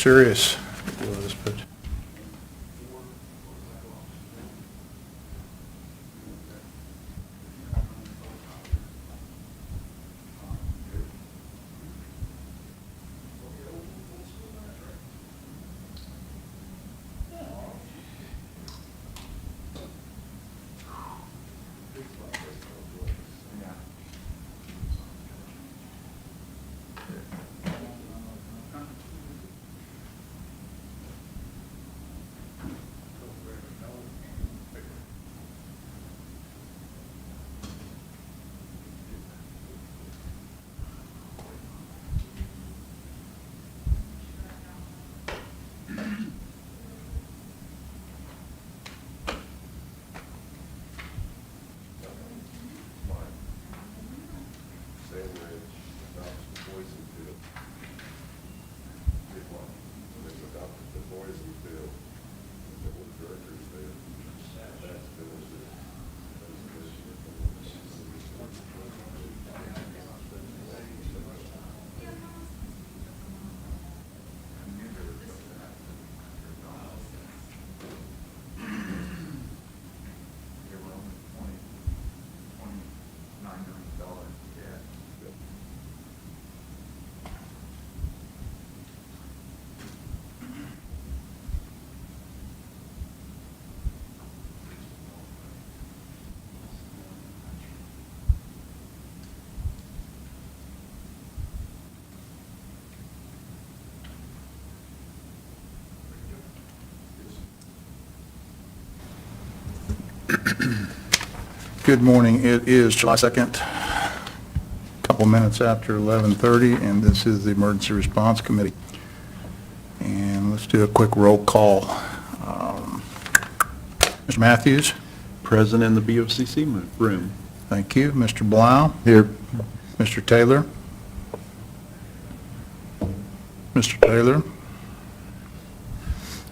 serious it was, but. Good morning. It is July 2nd, a couple minutes after 11:30, and this is the Emergency Response Committee. And let's do a quick roll call. Mr. Matthews? Present in the BOCC room. Thank you. Mr. Blau? Here. Mr. Taylor? Mr. Taylor?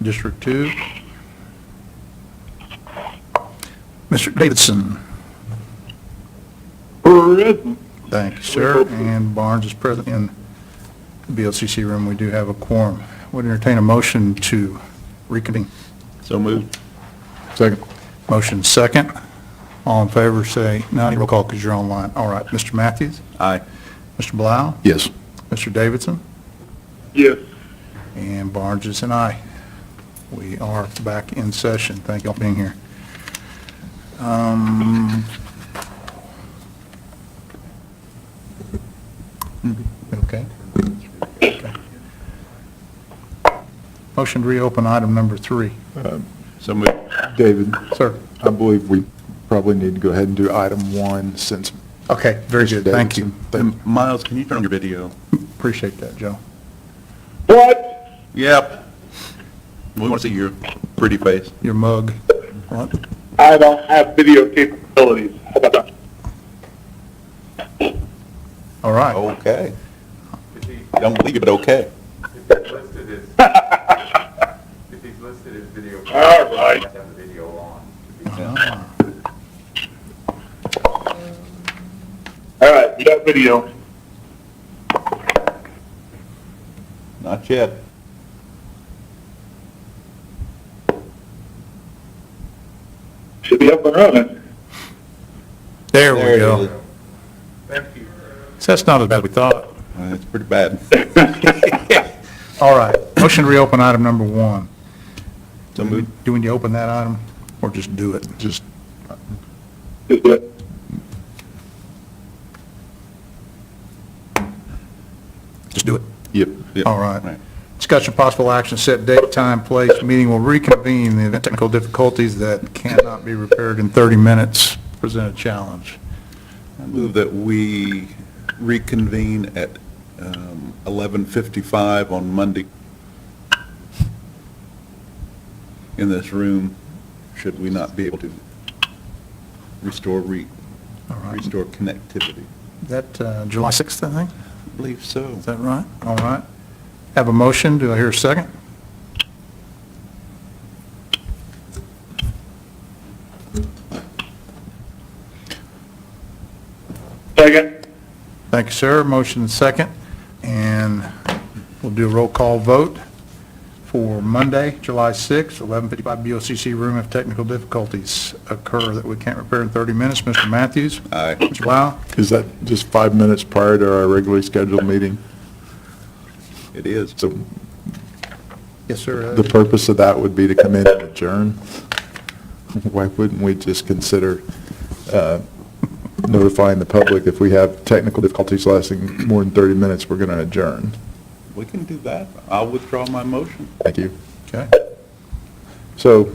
District 2? Mr. Davidson? Present. Thank you, sir. And Barnes is present in the BLCC room. We do have a quorum. Would entertain a motion to reconvene. So moved. Second. Motion second. All in favor, say, no, roll call because you're online. All right. Mr. Matthews? Aye. Mr. Blau? Yes. Mr. Davidson? Yes. And Barnes is an aye. We are back in session. Thank you all for being here. Okay. Okay. Motion to reopen item number 3. So moved. David, Sir. I believe we probably need to go ahead and do item 1 since. Okay, very good. Thank you. Davidson- Miles, can you turn on your video? Appreciate that, Joe. What? Yep. We want to see your pretty face. Your mug. What? I don't have video capabilities. How about that? All right. Okay. Don't believe it, but okay. If he's listed as video, All right. have the video on. Ah. All right, we got video. Not yet. Should be up and running. There we There it go. is. Thank you. So that's not as bad as we thought. It's pretty bad. All right. Motion to reopen item number 1. So moved. Do we need to open that item or just do it? Just, Is it? Just do it. Yep. Yep. All right. Discussion possible action, set date, time, place, meeting will reconvene in the event of technical difficulties that cannot be repaired in 30 minutes present a challenge. I move that we reconvene at 11:55 on Monday in this room, should we not be able to restore All right. restore connectivity. Is that July 6th, I think? I believe so. Is that right? All right. Have a motion. Do I hear a second? Second. Thank you, sir. Motion and second. And we'll do a roll call vote. for Monday, July 6th, 11:55 BOCC room if technical difficulties occur that we can't repair in 30 minutes. Mr. Matthews? Aye. Mr. Blau? Is that just 5 minutes prior to our regularly scheduled meeting? It is. So Yes, sir. the purpose of that would be to come in and adjourn? Why wouldn't we just consider notifying the public if we have technical difficulties lasting more than 30 minutes, we're going to adjourn? We can do that. I'll withdraw my motion. Thank you. Okay. So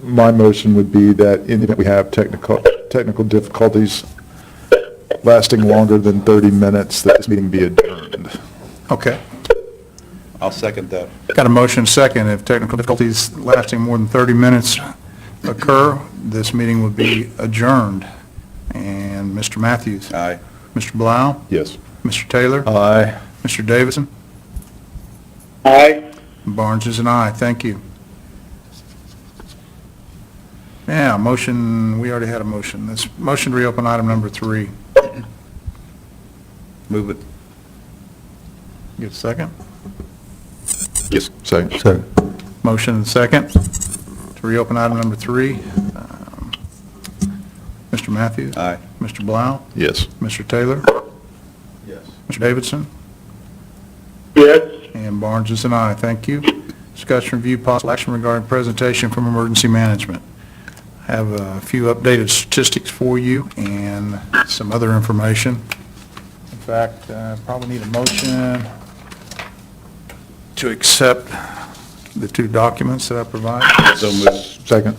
my motion would be that in the event we have technical difficulties lasting longer than 30 minutes, that this meeting be adjourned. Okay. I'll second that. Got a motion second. If technical difficulties lasting more than 30 minutes occur, this meeting would be adjourned. And Mr. Matthews? Aye. Mr. Blau? Yes. Mr. Taylor? Aye. Mr. Davidson? Aye. Barnes is an aye. Thank you. Yeah, motion, we already had a motion. This motion to reopen item number 3. Move it. Get a second? Yes. Second. Motion and second to reopen item number 3. Mr. Matthews? Aye. Mr. Blau? Yes. Mr. Taylor? Yes. Mr. Davidson? Yes. And Barnes is an aye. Thank you. Discussion review possible action regarding presentation from emergency management. I have a few updated statistics for you and some other information. In fact, probably need a motion to accept the 2 documents that I provided. So moved. Second.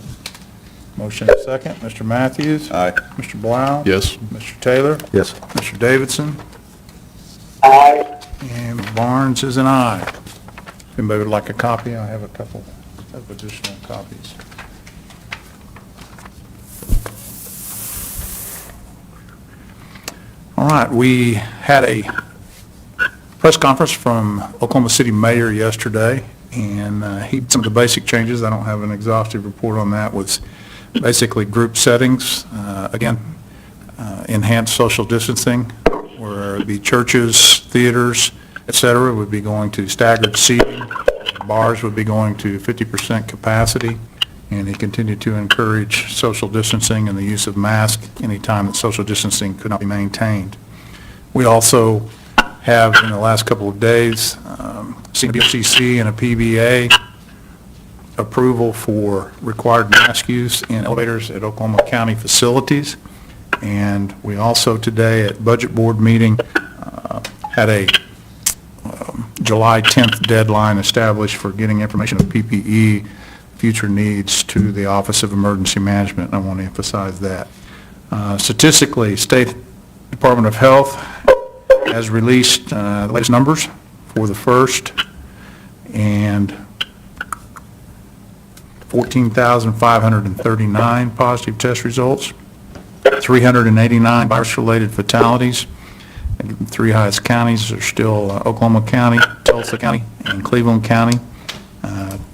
Motion and second. Mr. Matthews? Aye. Mr. Blau? Yes. Mr. Taylor? Yes. Mr. Davidson? Aye. And Barnes is an aye. If anybody would like a copy, I have a couple of additional copies. All right, we had a press conference from Oklahoma City Mayor yesterday, and he some of the basic changes. I don't have an exhaustive report on that. Was basically group settings, again, enhanced social distancing, where the churches, theaters, et cetera, would be going to staggered seating. Bars would be going to 50% capacity, and he continued to encourage social distancing and the use of masks anytime that social distancing could not be maintained. We also have, in the last couple of days, seen a BOCC and a PBA approval for required mask use in elevators at Oklahoma County facilities. And we also today at Budget Board meeting had a July 10th deadline established for getting information of PPE future needs to the Office of Emergency Management. I want to emphasize that. Statistically, State Department of Health has released the latest numbers for the first, and 14,539 positive test results, 389 virus-related fatalities. And the 3 highest counties are still Oklahoma County, Tulsa County, and Cleveland County.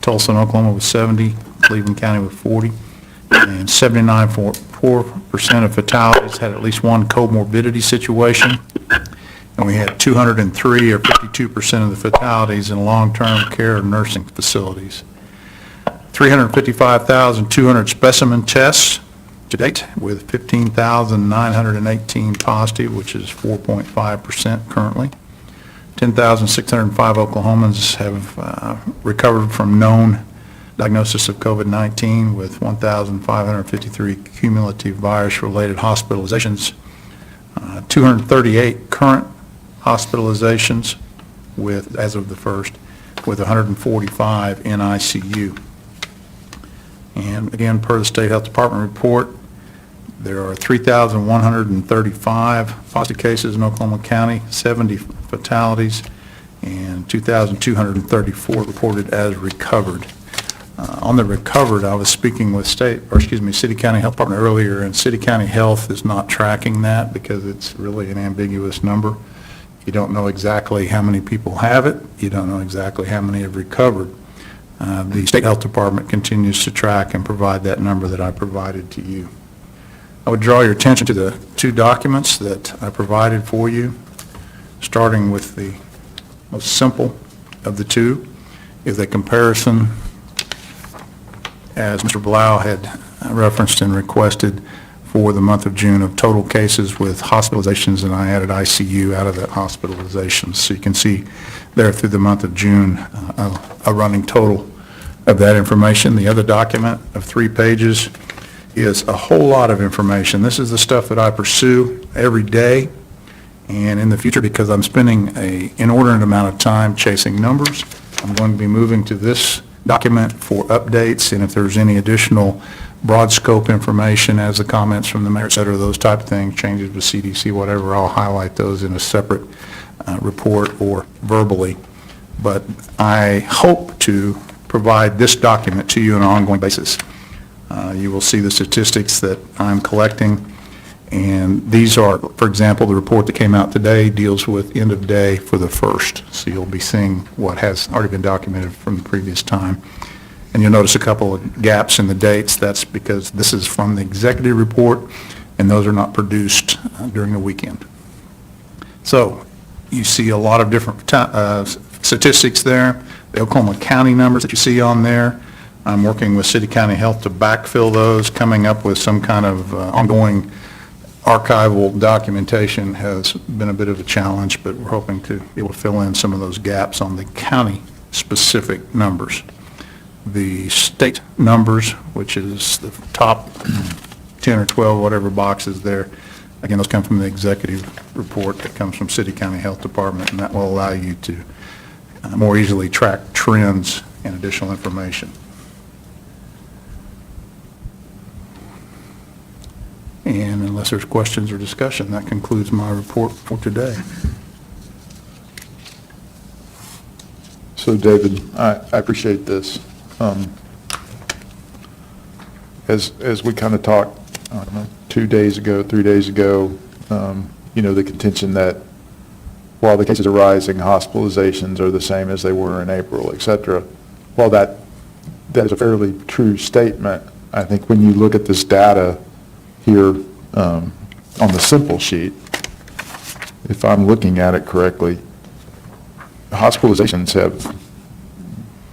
Tulsa and Oklahoma with 70, Cleveland County with 40, and 79.4% of fatalities had at least one comorbidity situation, and we had 203 or 52% of the fatalities in long-term care nursing facilities. 355,200 specimen tests to date, with 15,918 positive, which is 4.5% currently. 10,605 Oklahomans have recovered from known diagnosis of COVID-19, with 1,553 cumulative virus-related hospitalizations, 238 current hospitalizations with, as of the 1st, with 145 in ICU. And again, per the State Health Department report, there are 3,135 positive cases in Oklahoma County, 70 fatalities, and 2,234 reported as recovered. On the recovered, I was speaking with City County Health Department earlier, and City County Health is not tracking that because it's really an ambiguous number. You don't know exactly how many people have it. You don't know exactly how many have recovered. The State Health Department continues to track and provide that number that I provided to you. I would draw your attention to the 2 documents that I provided for you, starting with the most simple of the 2. is a comparison, as Mr. Blau had referenced and requested, for the month of June of total cases with hospitalizations, and I added ICU out of that hospitalizations. So you can see there through the month of June, a running total of that information. The other document of 3 pages is a whole lot of information. This is the stuff that I pursue every day and in the future, because I'm spending an inordinate amount of time chasing numbers. I'm going to be moving to this document for updates, and if there's any additional broad scope information as the comments from the mayor, et cetera, those type of things, changes with CDC, whatever, I'll highlight those in a separate report or verbally. But I hope to provide this document to you on an ongoing basis. You will see the statistics that I'm collecting, and these are, for example, the report that came out today deals with end of day for the 1st, so you'll be seeing what has already been documented from the previous time. And you'll notice a couple of gaps in the dates. That's because this is from the executive report, and those are not produced during the weekend. So you see a lot of different statistics there. The Oklahoma County numbers that you see on there, I'm working with City County Health to backfill those. Coming up with some kind of ongoing archival documentation has been a bit of a challenge, but we're hoping to be able to fill in some of those gaps on the county-specific numbers. The state numbers, which is the top 10 or 12, whatever boxes there, again, those come from the executive report that comes from City County Health Department, and that will allow you to more easily track trends and additional information. And unless there's questions or discussion, that concludes my report for today. So David, I appreciate this. As we kind of talked, I don't know, 2 days ago, 3 days ago, the contention that while the cases are rising, hospitalizations are the same as they were in April, et cetera. While that is a fairly true statement, I think when you look at this data here on the simple sheet, if I'm looking at it correctly, hospitalizations have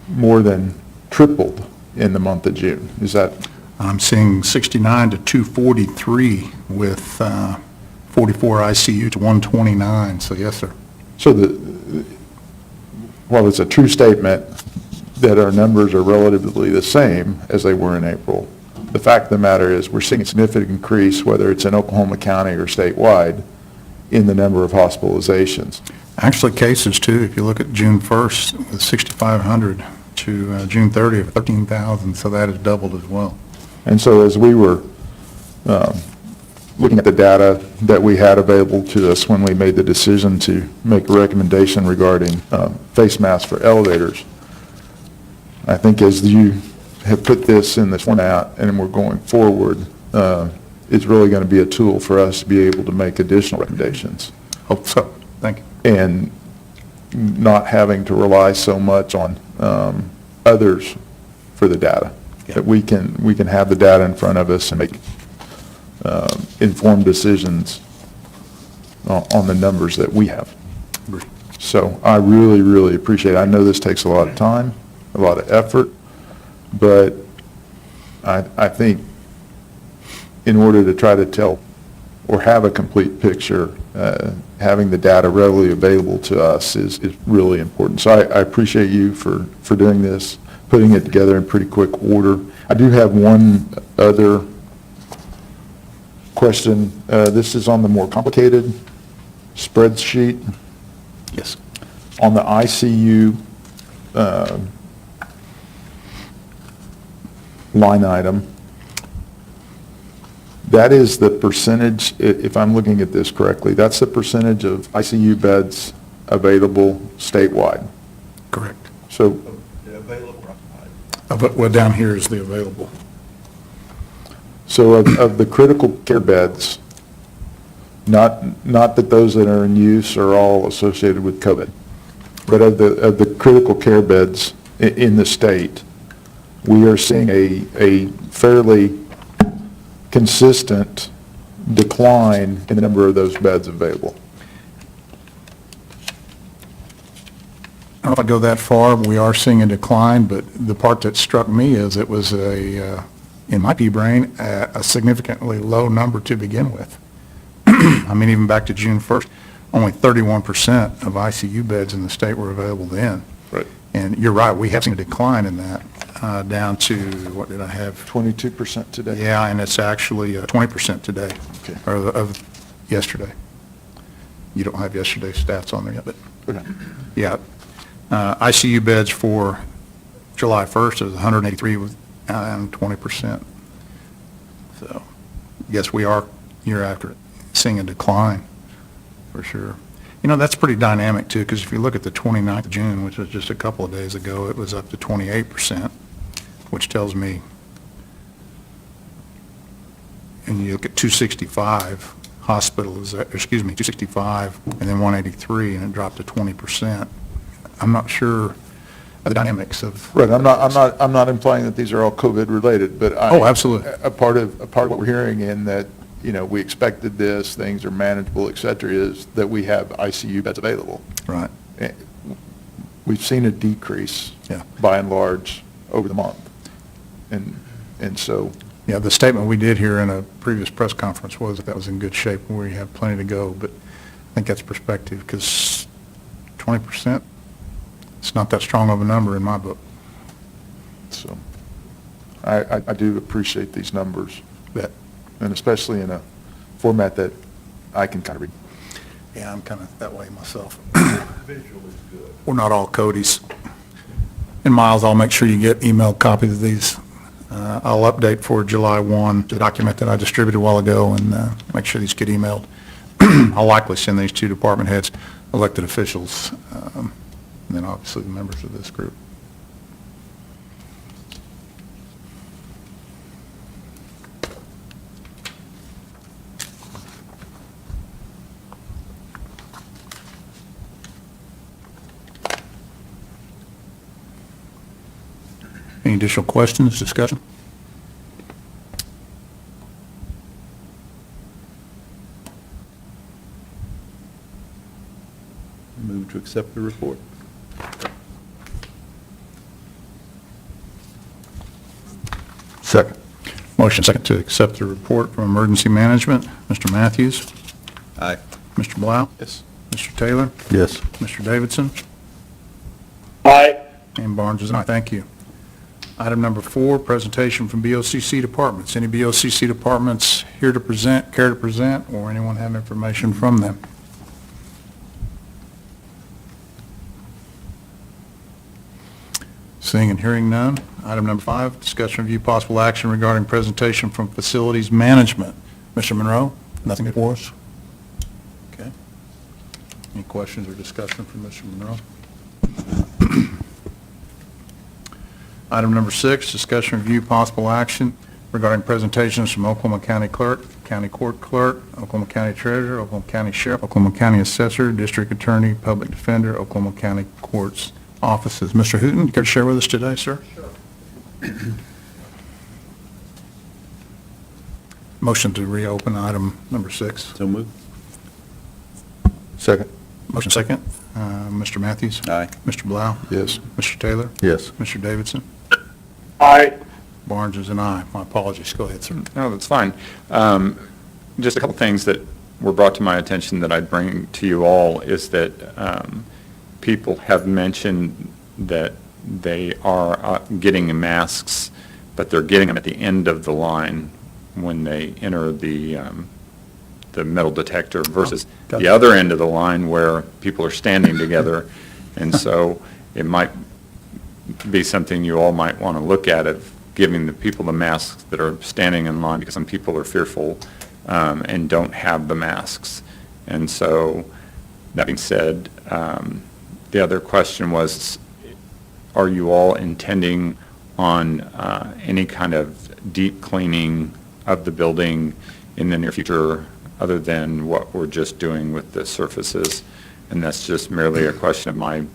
more than tripled in the month of June. Is that? I'm seeing 69 to 243 with 44 ICU to 129, so yes, sir. So while it's a true statement that our numbers are relatively the same as they were in April, the fact of the matter is we're seeing a significant increase, whether it's in Oklahoma County or statewide, in the number of hospitalizations. Actually, cases too, if you look at June 1st, with 6,500 to June 30th, 13,000, so that has doubled as well. And so as we were looking at the data that we had available to us when we made the decision to make a recommendation regarding face masks for elevators, I think as you have put this in this format and we're going forward, it's really going to be a tool for us to be able to make additional recommendations. Hope so. Thank you. And not having to rely so much on others for the data. Yeah. That we can have the data in front of us and make informed decisions on the numbers that we have. Agreed. So I really, really appreciate it. I know this takes a lot of time, a lot of effort, but I think in order to try to tell or have a complete picture, having the data readily available to us is really important. So I appreciate you for doing this, putting it together in pretty quick order. I do have one other question. This is on the more complicated spreadsheet. Yes. On the ICU line item, that is the percentage, if I'm looking at this correctly, that's the percentage of ICU beds available statewide. Correct. So, Well, down here is the available. so of the critical care beds, not that those that are in use are all associated with COVID, but of the critical care beds in the state, we are seeing a fairly consistent decline in the number of those beds available. know if I'd go that far. We are seeing a decline, but the part that struck me is it was in my pea brain, a significantly low number to begin with. I mean, even back to June 1st, only 31% of ICU beds in the state were available then. Right. And you're right, we have seen a decline in that, down to, what did I have? 22% today? Yeah, and it's actually 20% today, Okay. or of yesterday. You don't have yesterday's stats on there yet, but, Okay. yeah. ICU beds for July 1st is 183 and 20%. So, yes, we are, year after, seeing a decline, for sure. You know, that's pretty dynamic, too, because if you look at the 29th of June, which was just a couple of days ago, it was up to 28%, which tells me, and you look at 265 excuse me, 265, and then 183, and it dropped to 20%. I'm not sure of the dynamics of. Right, I'm not implying that these are all COVID-related, but Oh, absolutely. A part of what we're hearing in that, you know, we expected this, things are manageable, et cetera, is that we have ICU beds available. Right. We've seen a decrease, Yeah. by and large, over the month. And so, Yeah, the statement we did here in a previous press conference was that was in good shape, and we have plenty to go, but I think that's perspective, because 20%, it's not that strong of a number in my book. so, I do appreciate these numbers, But, and especially in a format that I can kind of read. yeah, I'm kind of that way myself. Visual is good. We're not all Codys. And Miles, I'll make sure you get emailed copies of these. I'll update for July 1 the document that I distributed a while ago, and make sure these get emailed. I'll likely send these to department heads, elected officials, and then obviously the members of this group. Any additional questions, discussion? Move to accept the report. Second. Motion second to accept the report from Emergency Management. Mr. Matthews? Aye. Mr. Blau? Yes. Mr. Taylor? Yes. Mr. Davidson? Aye. And Barnes is an aye. Thank you. Item number 4, presentation from BOCC departments. Any BOCC departments here to present, care to present, or anyone have information from them? Seeing and hearing none. Item number 5, discussion review possible action regarding presentation from facilities management. Mr. Monroe, nothing for us? Okay. Any questions or discussion from Mr. Monroe? Item number 6, discussion review possible action regarding presentations from Oklahoma County Clerk, County Court Clerk, Oklahoma County Treasurer, Oklahoma County Sheriff, Oklahoma County Assessor, District Attorney, Public Defender, Oklahoma County Courts Offices. Mr. Hooton, you care to share with us today, sir? Motion to reopen item number 6. So move. Second. Motion second. Mr. Matthews? Aye. Mr. Blau? Yes. Mr. Taylor? Yes. Mr. Davidson? Aye. Barnes is an aye. My apologies. Go ahead, sir. No, that's fine. Just a couple things that were brought to my attention that I'd bring to you all is that people have mentioned that they are getting masks, but they're getting them at the end of the line when they enter the metal detector versus gotcha. the other end of the line where people are standing together. And so it might be something you all might want to look at, of giving the people the masks that are standing in line, because some people are fearful and don't have the masks. And so, that being said, the other question was, are you all intending on any kind of deep cleaning of the building in the near future, other than what we're just doing with the surfaces? And that's just merely a question of my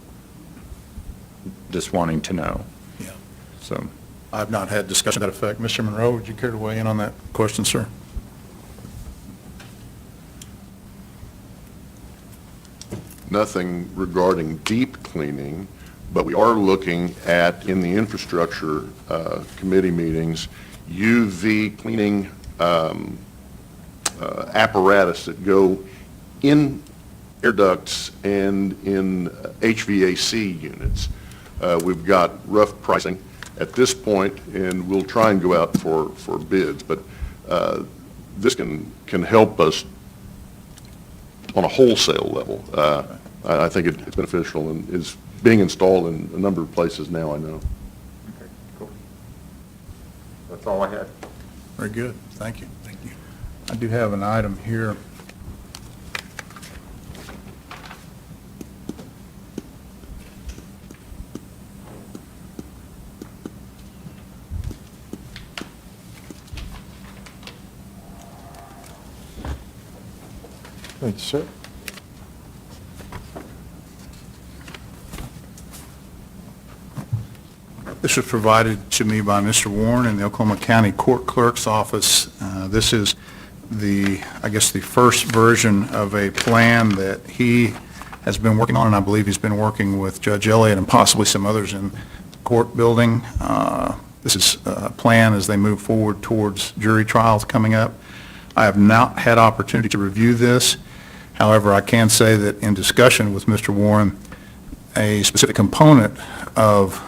just wanting to know. Yeah. So, I've not had discussion to that effect. Mr. Monroe, would you care to weigh in on that question, sir? Nothing regarding deep cleaning. But we are looking at, in the infrastructure committee meetings, UV cleaning apparatus that go in air ducts and in HVAC units. We've got rough pricing at this point, and we'll try and go out for bids, but this can help us on a wholesale level. I think it's beneficial and is being installed in a number of places now, I know. Okay, cool. That's all I had. Very good, thank you. Thank you. I do have an item here. Thank you, sir. This was provided to me by Mr. Warren in the Oklahoma County Court Clerk's Office. This is I guess the first version of a plan that he has been working on, and I believe he's been working with Judge Elliott and possibly some others in the court building. This is a plan as they move forward towards jury trials coming up. I have not had opportunity to review this. However, I can say that in discussion with Mr. Warren, a specific component of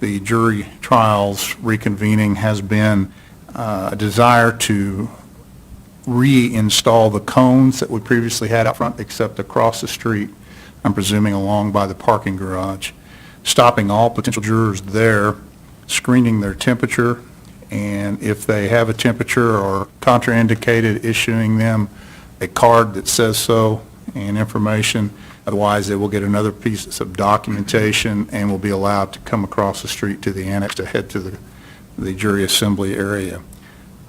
the jury trials reconvening has been a desire to reinstall the cones that we previously had out front, except across the street, I'm presuming along by the parking garage, stopping all potential jurors there, screening their temperature, and if they have a temperature or contraindicated, issuing them a card that says so and information. Otherwise, they will get another piece of documentation and will be allowed to come across the street to the annex to head to the jury assembly area.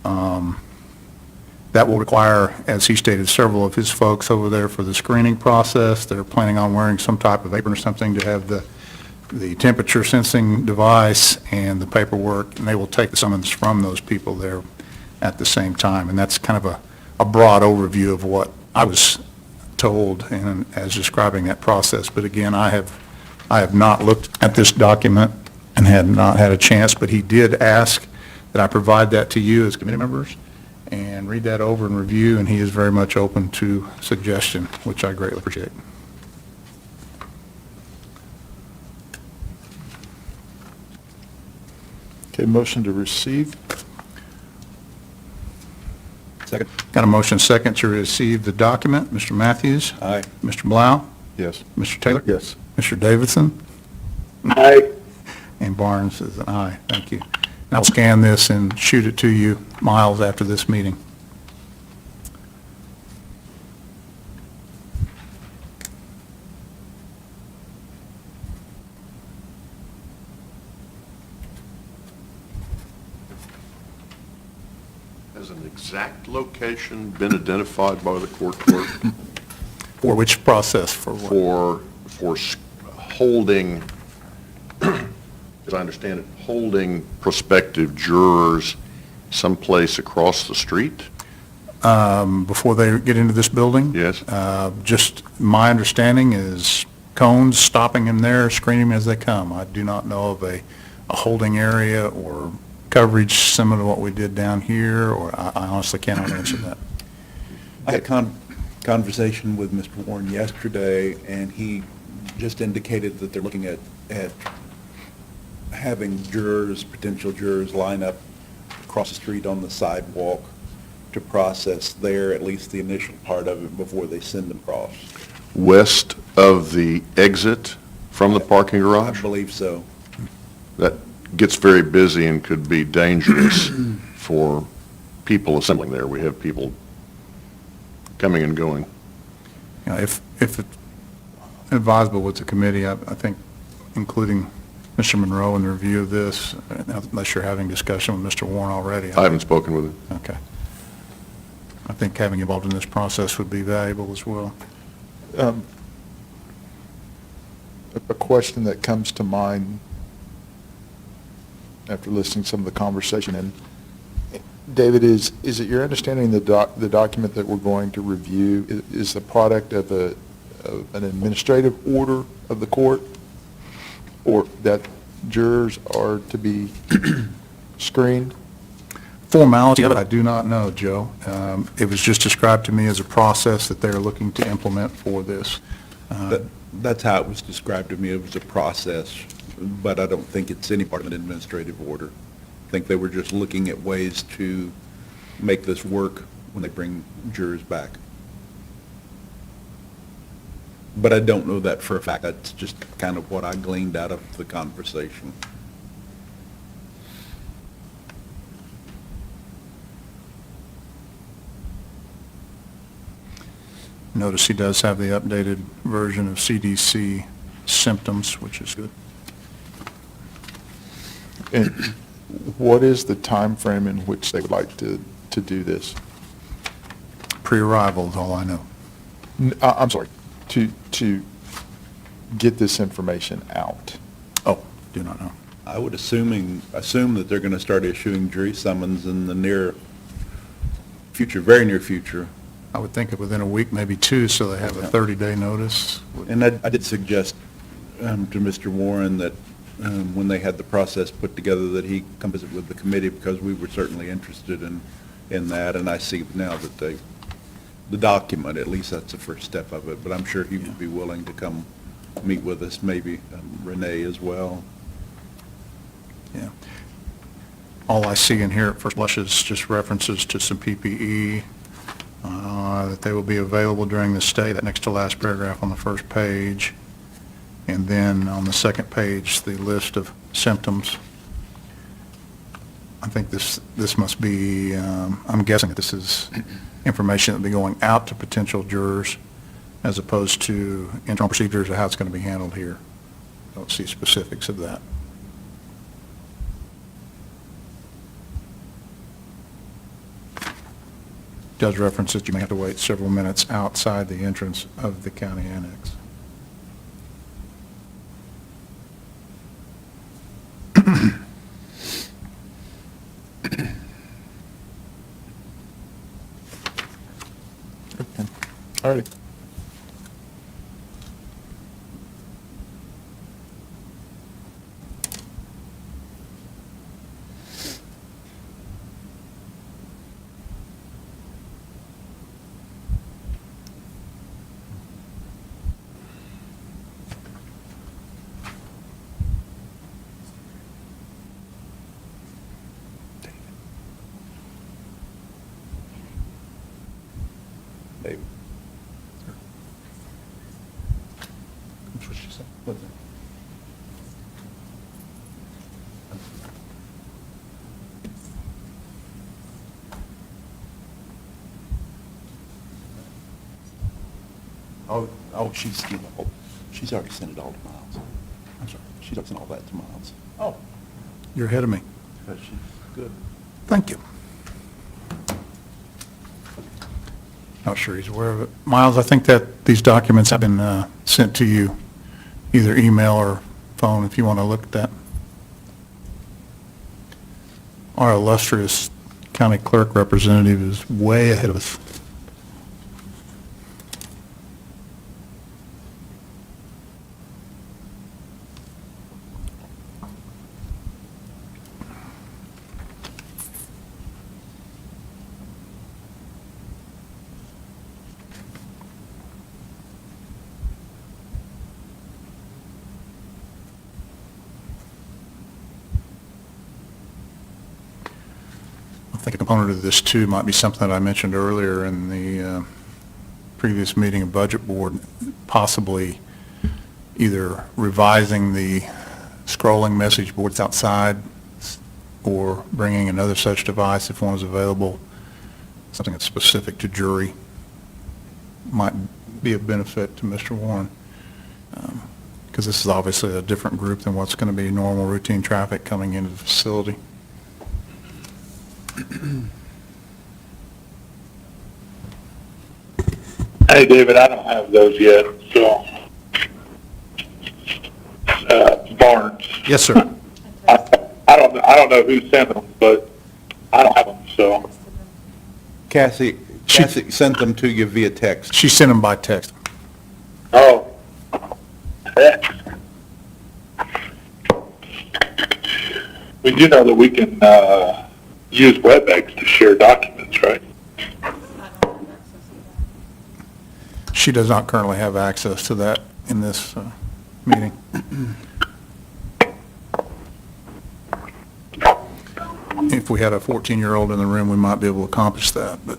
That will require, as he stated, several of his folks over there for the screening process. They're planning on wearing some type of apron or something to have the temperature sensing device and the paperwork, and they will take the summons from those people there at the same time. And that's kind of a broad overview of what I was told and as describing that process. But again, I have not looked at this document and had not had a chance, but he did ask that I provide that to you as committee members and read that over and review, and he is very much open to suggestion, which I greatly appreciate. Okay, motion to receive. Second. Got a motion second to receive the document. Mr. Matthews? Aye. Mr. Blau? Yes. Mr. Taylor? Yes. Mr. Davidson? Aye. And Barnes is an aye. Thank you. I'll scan this and shoot it to you, Miles, after this meeting. Has an exact location been identified by the court clerk For which process? For what? for holding, as I understand it, holding prospective jurors someplace across the street? Before they get into this building? Yes. Just my understanding is cones, stopping them there, screening them as they come. I do not know of a holding area or coverage similar to what we did down here, or I honestly cannot answer that. I had a conversation with Mr. Warren yesterday, and he just indicated that they're looking at having potential jurors line up across the street on the sidewalk to process there, at least the initial part of it, before they send them across. West of the exit from the parking I garage? believe so. That gets very busy and could be dangerous for people assembling there. We have people coming and going. You know, if it's advisable with the committee, I think including Mr. Monroe in the review of this, unless you're having discussion with Mr. Warren already. I haven't spoken with him. Okay. I think having involved in this process would be valuable as well. A question that comes to mind after listening to some of the conversation, and David, is it your understanding the document that we're going to review is the product of an administrative order of the court? or that jurors are to be screened? Formality of it, I do not know, Joe. It was just described to me as a process that they're looking to implement for this. That's how it was described to me. It was a process, but I don't think it's any part of an administrative order. I think they were just looking at ways to make this work when they bring jurors back. But I don't know that for a fact. That's just kind of what I gleaned out of the conversation. Notice he does have the updated version of CDC symptoms, which is good. And what is the time frame in which they would like to do this? Pre-arrival is all I know. I'm sorry, to get this information out. Oh, do not know. I would assume that they're going to start issuing jury summons in the near future, very near future. I would think of within a week, maybe two, so they have a 30-day notice. And I did suggest to Mr. Warren that when they had the process put together, that he come visit with the committee, because we were certainly interested in that. And I see now that the document, at least that's the first step of it, but I'm sure he would be willing to come meet with us, maybe Renee as well. Yeah. All I see in here at first blush is just references to some PPE, that they will be available during the stay, that next to last paragraph on the first page. And then on the second page, the list of symptoms. I think this must be, I'm guessing that this is information that will be going out to potential jurors as opposed to internal procedures of how it's going to be handled here. I don't see specifics of that. Does reference that you may have to wait several minutes outside the entrance of the county annex. All righty. David. That's what she said. What's it? Oh, she's already sent it all to Miles. I'm sorry, she's already sent all that to Miles. Oh. You're ahead of me. She's good. Thank you. Not sure he's aware of it. Miles, I think that these documents have been sent to you, either email or phone, if you want to look at that. Our illustrious county clerk representative is way ahead of us. I think a component of this, too, might be something that I mentioned earlier in the previous meeting of Budget Board, possibly either revising the scrolling message boards outside or bringing another such device if one is available, something that's specific to jury, might be of benefit to Mr. Warren, because this is obviously a different group than what's going to be normal routine traffic coming into the facility. Hey, David, I don't have those yet, so. Barnes. Yes, sir. I don't know who sent them, but I don't have them, so. Cassie sent them to you via text. She sent them by text. Oh. Heck. We do know that we can use WebEx to share documents, right? She does not currently have access to that in this meeting. If we had a 14-year-old in the room, we might be able to accomplish that, but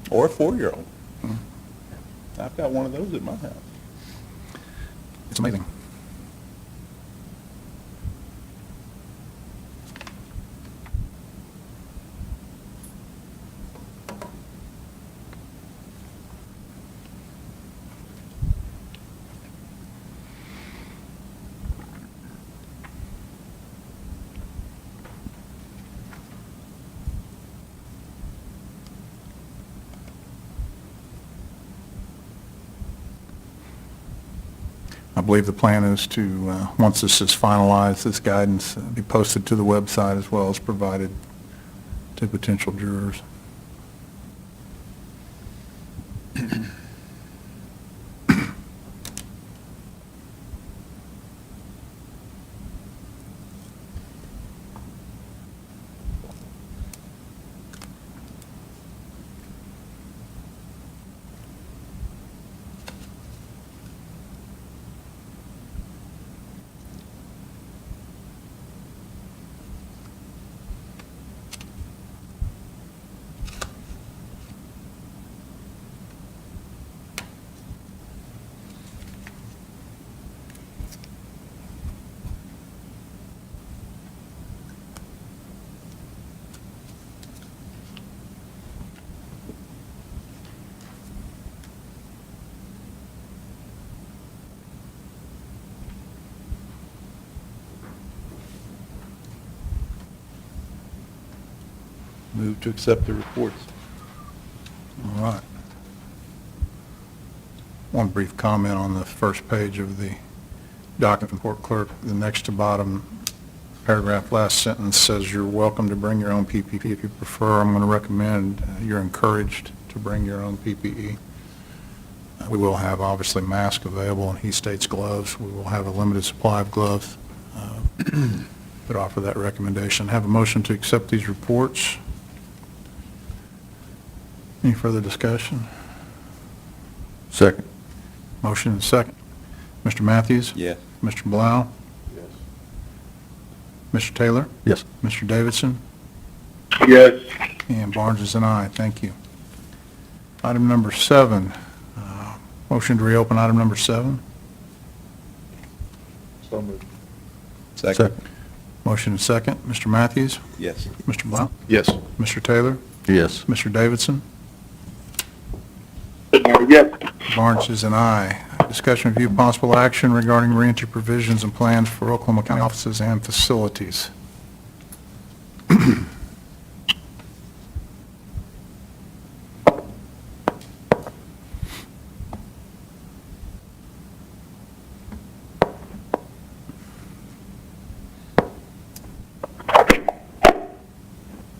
Or a 4-year-old. I've got one of those at my house. it's amazing. I believe the plan is to, once this is finalized, this guidance be posted to the website as well as provided to potential jurors. Move to accept the reports. All right. One brief comment on the first page of the document from Port Clerk. The next to bottom paragraph, last sentence says, "You're welcome to bring your own PPE if you prefer. I'm going to recommend you're encouraged to bring your own PPE." We will have, obviously, masks available, and he states gloves. We will have a limited supply of gloves, but offer that recommendation. Have a motion to accept these reports. Any further discussion? Second. Motion and second. Mr. Matthews? Yes. Mr. Blau? Yes. Mr. Taylor? Yes. Mr. Davidson? Yes. And Barnes is an aye. Thank you. Item number 7. Motion to reopen item number 7. So moved. Second. Motion and second. Mr. Matthews? Yes. Mr. Blau? Yes. Mr. Taylor? Yes. Mr. Davidson? Yes. Barnes is an aye. Discussion review possible action regarding reentry provisions and plans for Oklahoma County offices and facilities.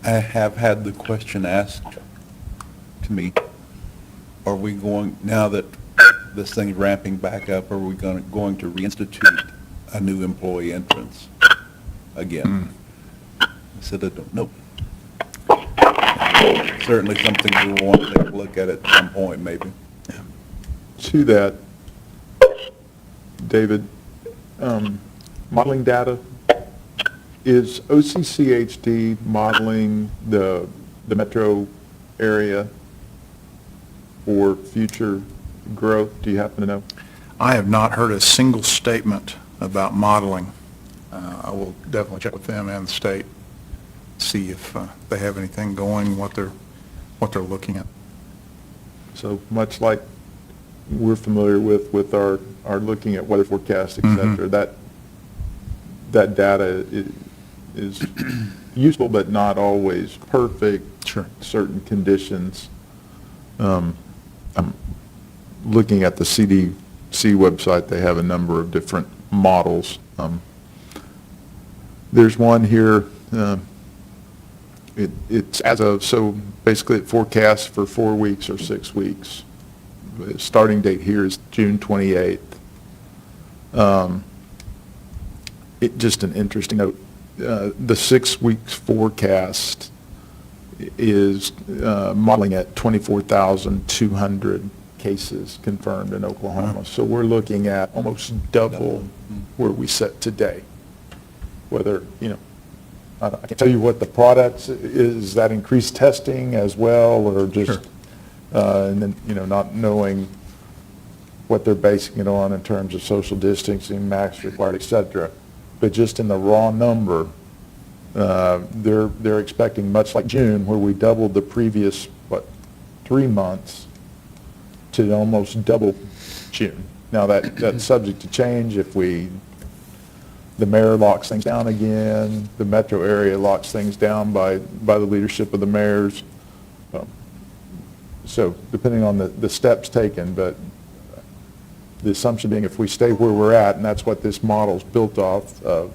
I have had the question asked to me, are we going, now that this thing's ramping back up, are we going to reinstitute a new employee entrance again? I said, I don't know. Certainly something we want to take a look at some point, maybe. To that, David, modeling data, is OCCHD modeling the metro area for future growth? Do you happen to know? I have not heard a single statement about modeling. I will definitely check with them and the state, see if they have anything going, what they're looking at. So much like we're familiar with our looking at weather forecast, et cetera, that data is useful but not always perfect. Sure. Certain conditions. I'm looking at the CDC website. They have a number of different models. There's one here. It's as of, so basically it forecasts for 4 weeks or 6 weeks. The starting date here is June 28th. Just an interesting note, the 6 weeks forecast is modeling at 24,200 cases confirmed in Oklahoma. So we're looking at almost double where we sit today. Whether, I can't tell you what the products, is that increased testing as well, or just, and then, not knowing what they're basing it on in terms of social distancing, mask required, et cetera. But just in the raw number, they're expecting, much like June, where we doubled the previous, 3 months, to almost double June. Now, that's subject to change if the mayor locks things down again, the metro area locks things down by the leadership of the mayors. So depending on the steps taken, but the assumption being if we stay where we're at, and that's what this model's built off of,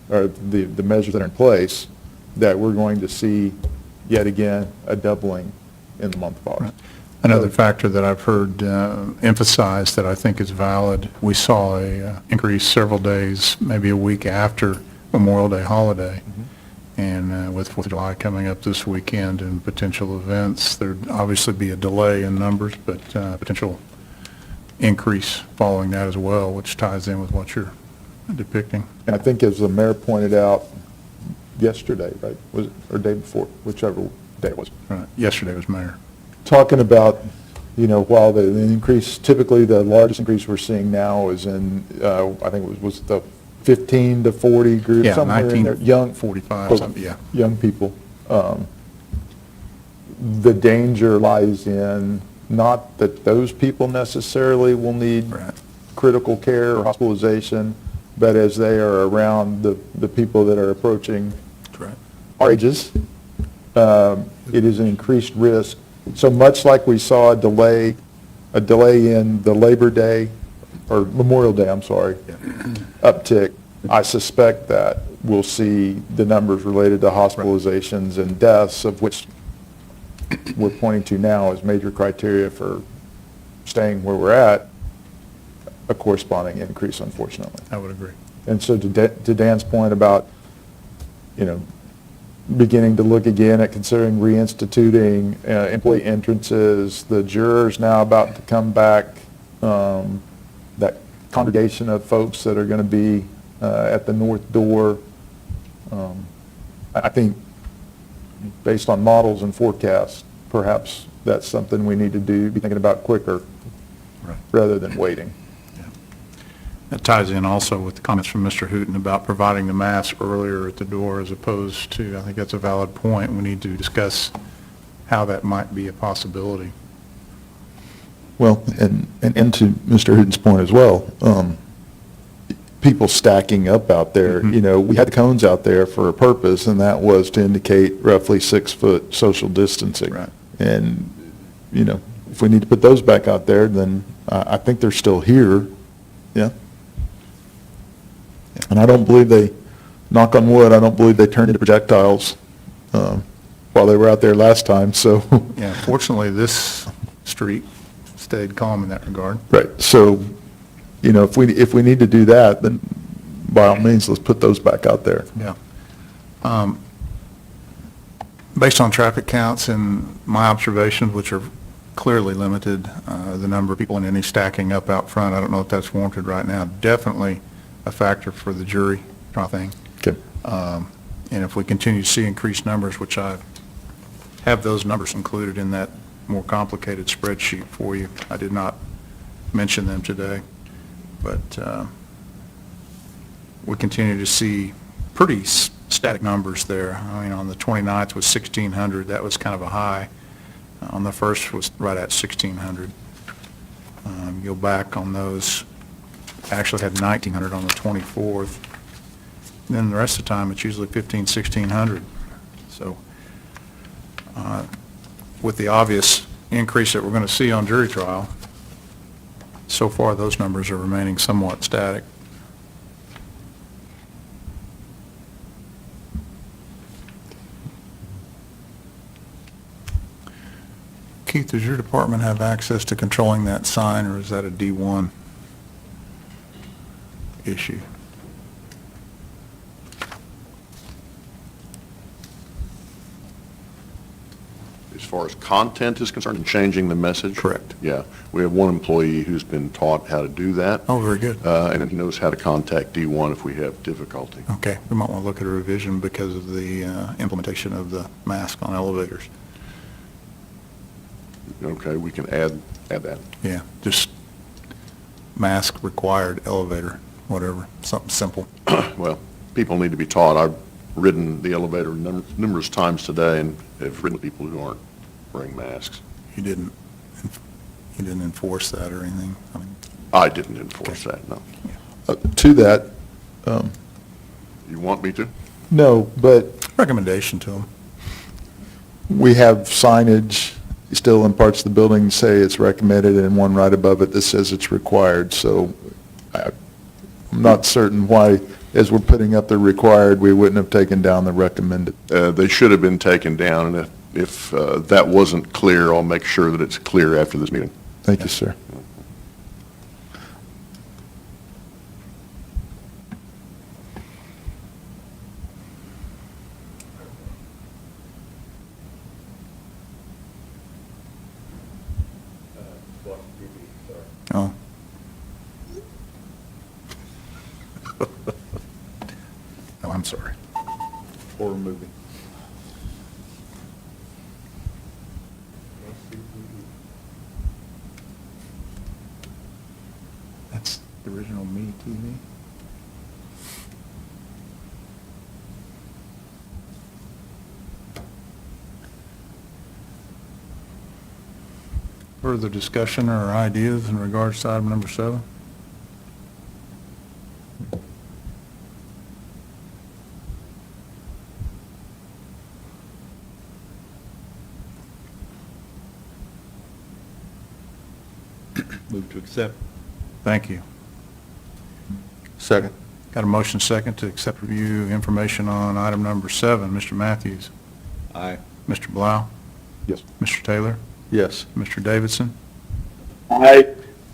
or the measures that are in place, that we're going to see, yet again, a doubling in the month of August. Another factor that I've heard emphasized that I think is valid, we saw a increase several days, maybe a week after Memorial Day holiday. And with 4th of July coming up this weekend and potential events, there'd obviously be a delay in numbers, but potential increase following that as well, which ties in with what you're depicting. And I think, as the mayor pointed out yesterday, right, was it, or day before, whichever day it was, Right. Yesterday was mayor. talking about, while the increase, typically the largest increase we're seeing now is in, I think it was the 15 to 40 group, Yeah, somewhere in there, young, 45, something, yeah. young people. The danger lies in not that those people necessarily will need Right. critical care or hospitalization, but as they are around the people that are approaching Correct. our ages, it is an increased risk. So much like we saw a delay in the Labor Day, or Memorial Day, I'm sorry, uptick, I suspect that we'll see the numbers related to hospitalizations and deaths, of which we're pointing to now as major criteria for staying where we're at, a corresponding increase, unfortunately. I would agree. And so to Dan's point about, beginning to look again at considering reinstituting employee entrances, the jurors now about to come back, that congregation of folks that are going to be at the north door. I think, based on models and forecasts, perhaps that's something we need to be thinking about quicker Right. rather than waiting. That ties in also with the comments from Mr. Hooton about providing the mask earlier at the door as opposed to, I think that's a valid point. We need to discuss how that might be a possibility. Well, and to Mr. Hooton's point as well, people stacking up out there, we had the cones out there for a purpose, and that was to indicate roughly 6-foot social distancing. Right. And, if we need to put those back out there, then I think they're still here, yeah. And I don't believe they, knock on wood, I don't believe they turned into projectiles while they were out there last time, so. Yeah, fortunately, this street stayed calm in that regard. Right, so, if we need to do that, then by all means, let's put those back out there. Yeah. Based on traffic counts and my observations, which are clearly limited, the number of people and any stacking up out front, I don't know if that's warranted right now, definitely a factor for the jury trial thing. Okay. And if we continue to see increased numbers, which I have those numbers included in that more complicated spreadsheet for you, I did not mention them today, but we continue to see pretty static numbers there. I mean, on the 29th was 1,600, that was kind of a high. On the 1st was right at 1,600. Go back on those, actually had 1,900 on the 24th. Then the rest of the time, it's usually 1,500, 1,600. So with the obvious increase that we're going to see on jury trial, so far those numbers are remaining somewhat static. Keith, does your department have access to controlling that sign, or is that a D1 issue? As far as content is concerned and changing the message? Correct. Yeah. We have one employee who's been taught how to do that. Oh, very good. And he knows how to contact D1 if we have difficulty. Okay, we might want to look at a revision because of the implementation of the mask on elevators. Okay, we can add that. Yeah, just mask required elevator, whatever, something simple. Well, people need to be taught. I've ridden the elevator numerous times today and have ridden with people who aren't wearing masks. You didn't enforce that or anything? I mean, I didn't enforce that, no. To that, You want me to? no, but recommendation to them. we have signage still in parts of the building say it's recommended, and one right above it that says it's required. So I'm not certain why, as we're putting up the required, we wouldn't have taken down the recommended. They should have been taken down, and if that wasn't clear, I'll make sure that it's clear after this meeting. Thank you, sir. Oh. Oh, I'm sorry. Horror movie. That's the original Me TV? Further discussion or ideas in regards to item number 7? Move to accept. Thank you. Second. Got a motion second to accept review information on item number 7. Mr. Matthews? Aye. Mr. Blau? Yes. Mr. Taylor? Yes. Mr. Davidson? Aye.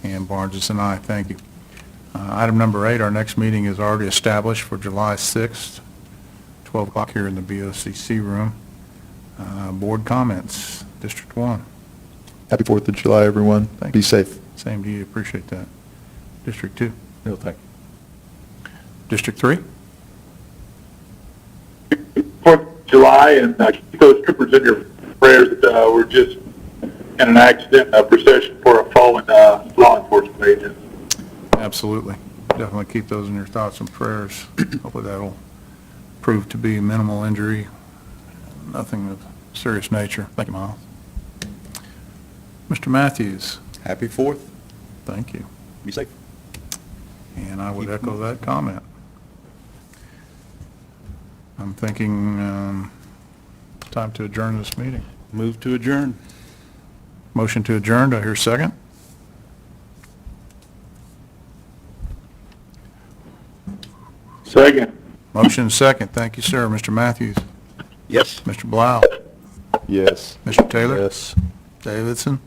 And Barnes is an aye. Thank you. Item number 8, our next meeting is already established for July 6th, 12 o'clock here in the BOCC room. Board comments, District 1. Happy 4th of July, everyone. Thank Be you. safe. Same to you, appreciate that. District 2. No, thank District 3. 4th of July, and keep those troopers in your prayers that were just in an accident, a procession for a fallen law enforcement agent. Absolutely. Definitely keep those in your thoughts and prayers. Hopefully that'll prove to be minimal injury, nothing of serious nature. Thank you, Miles. Mr. Matthews, Happy 4th. thank you. Be safe. And I would echo that comment. I'm thinking time to adjourn this meeting. Move to adjourn. Motion to adjourn, do I hear a second? Second. Motion second, thank you, sir. Mr. Matthews, Yes. Mr. Blau, Yes. Mr. Taylor? Yes. Davidson?